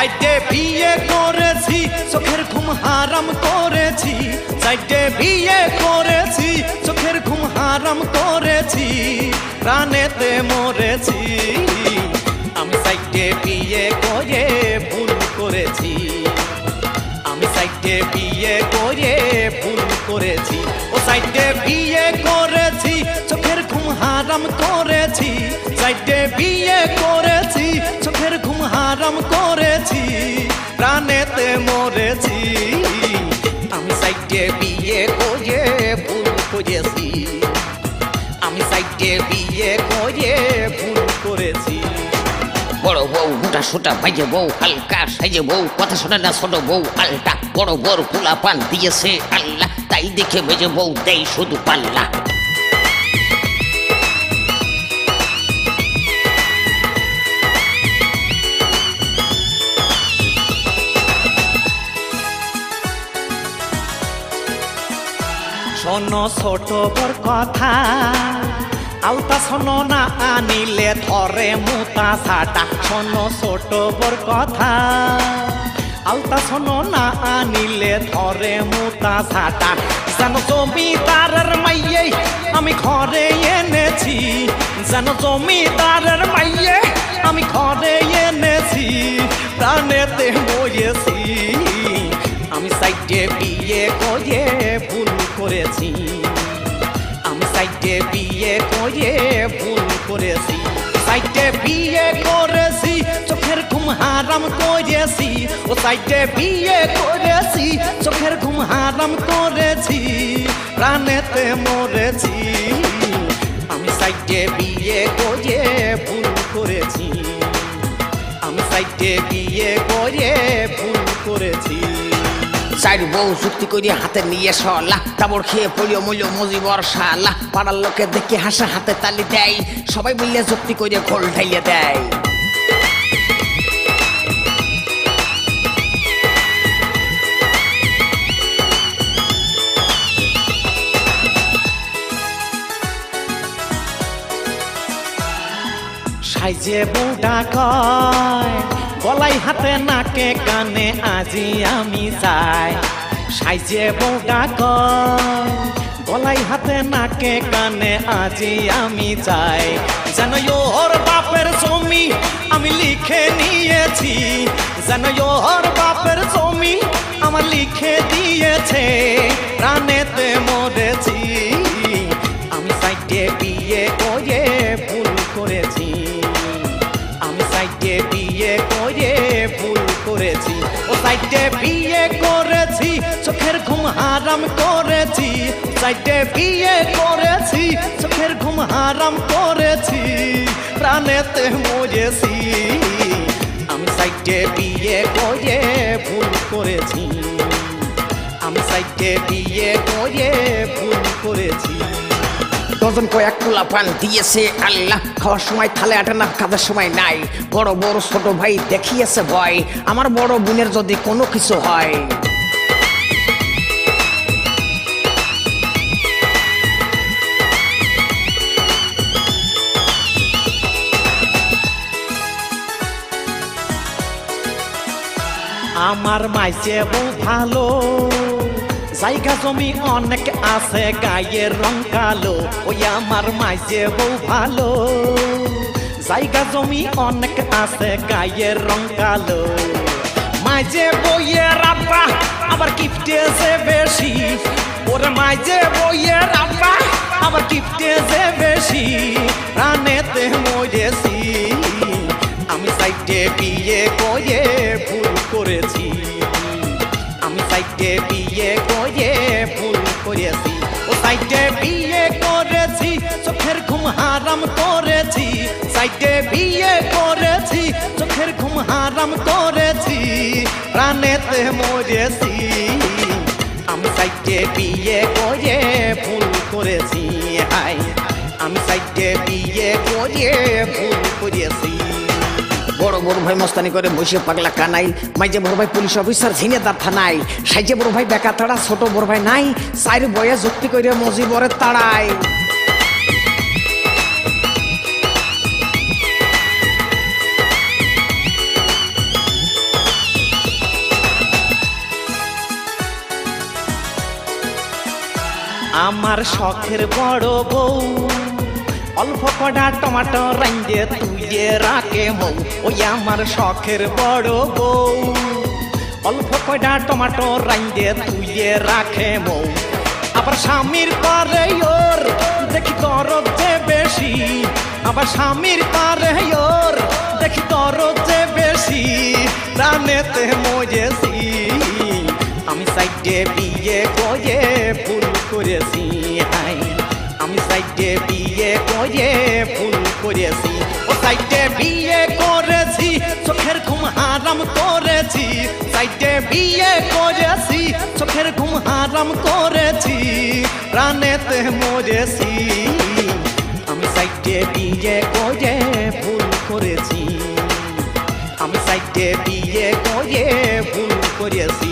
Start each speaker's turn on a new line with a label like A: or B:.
A: সাইডে বিয়ে করেছি চোখের ঘুম হারাম করেছি সাইডে বিয়ে করেছি চোখের ঘুম হারাম করেছি প্রাণেতে মরেছি আমি সাইডে বিয়ে করে ভুল করেছি আমি সাইডে বিয়ে করে ভুল করেছি ও সাইডে বিয়ে করেছি চোখের ঘুম হারাম করেছি সাইডে বিয়ে করেছি চোখের ঘুম হারাম করেছি প্রাণেতে মরেছি আমি সাইডে বিয়ে করে ভুল করেছি আমি সাইডে বিয়ে করে ভুল করেছি
B: বড় বউ মোটা সোটা ভাইজে বউ হালকা সাইজে বউ কথা শোনে না ছোট বউ আলটা বড় বড় পোলা পান দিয়েছে আল্লাহ তাই দেখে ভেজে বউ দেয় শুধু পাল্লা
A: শোনো ছোট বড় কথা আলতা শোনো না আনিলে ধরে মুতা সাটা শোনো ছোট বড় কথা আলতা শোনো না আনিলে ধরে মুতা সাটা জানো জমিদারের মাইয়ে আমি ঘরে এনেছি জানো জমিদারের মাইয়ে আমি ঘরে এনেছি প্রাণেতে মরেছি আমি সাইডে বিয়ে করে ভুল করেছি আমি সাইডে বিয়ে করে ভুল করেছি সাইডে বিয়ে করেছি চোখের ঘুম হারাম করেছি ও সাইডে বিয়ে করেছি চোখের ঘুম হারাম করেছি প্রাণেতে মরেছি আমি সাইডে বিয়ে করে ভুল করেছি আমি সাইডে বিয়ে করে ভুল করেছি
B: চার বউ চুক্তি করে হাতে নিয়ে সলা তাবড় খেয়ে পড়িও মূল্য মজিবর শালা পাড়ার লোকে দেখে হাসা হাতে তালি দেয় সবাই মিলে চুক্তি করে খোল ঢাইলে দেয়
A: সাইজে বউটা কয় গলাই হাতে নাকে কানে আজি আমি যাই সাইজে বউটা কয় গলাই হাতে নাকে কানে আজি আমি যাই জানো ওর বাপের জমি আমি লিখে নিয়েছি জানো ওর বাপের জমি আমার লিখে দিয়েছে প্রাণেতে মরেছি আমি সাইডে বিয়ে করে ভুল করেছি আমি সাইডে বিয়ে করে ভুল করেছি ও সাইডে বিয়ে করেছি চোখের ঘুম হারাম করেছি সাইডে বিয়ে করেছি চোখের ঘুম হারাম করেছি প্রাণেতে মরেছি আমি সাইডে বিয়ে করে ভুল করেছি আমি সাইডে বিয়ে করে ভুল করেছি
B: ডজন কয়েক পোলা পান দিয়েছে আল্লাহ খাওয়ার সময় থালে আটে না কাদের সময় নাই বড় বড় ছোট ভাই দেখিয়েছে ভয় আমার বড় বোনের যদি কোনো কিছু হয়
A: আমার মাইছে বউ ভালো জায়গা জমি অনেক আছে গায়ের রং কালো ওই আমার মাইছে বউ ভালো জায়গা জমি অনেক আছে গায়ের রং কালো মাইছে বইয়ের আব্বা আবার কিপটেছে বেশি ওরে মাইছে বইয়ের আব্বা আবার কিপটেছে বেশি প্রাণেতে মরেছি আমি সাইডে বিয়ে করে ভুল করেছি আমি সাইডে বিয়ে করে ভুল করেছি ও সাইডে বিয়ে করেছি চোখের ঘুম হারাম করেছি সাইডে বিয়ে করেছি চোখের ঘুম হারাম করেছি প্রাণেতে মরেছি আমি সাইডে বিয়ে করে ভুল করেছি হাই আমি সাইডে বিয়ে করে ভুল করেছি
B: বড় বড় ভাই মস্তানি করে বসে পাগলা কানাই মাইজে বড় ভাই পুলিশ অফিসার ঝিনেদার থানায় সাইজে বড় ভাই বেকা তাড়া ছোট বড় ভাই নাই চাইর বয়ে যুক্তি করে মজিবরের তাড়ায়
A: আমার শখের বড় বউ অল্প কটা টমাটো রাইন্দে তুইয়ে রাখে মৌ ওই আমার শখের বড় বউ অল্প কটা টমাটো রাইন্দে তুইয়ে রাখে মৌ আবার স্বামীর পারে ওর দেখি দরদ যে বেশি আবার স্বামীর পারে ওর দেখি দরদ যে বেশি রানেতে মজেছি আমি সাইডে বিয়ে করে ভুল করেছি হাই আমি সাইডে বিয়ে করে ভুল করেছি ও সাইডে বিয়ে করেছি চোখের ঘুম হারাম করেছি সাইডে বিয়ে করেছি চোখের ঘুম হারাম করেছি প্রাণেতে মরেছি আমি সাইডে বিয়ে করে ভুল করেছি আমি সাইডে বিয়ে করে ভুল করেছি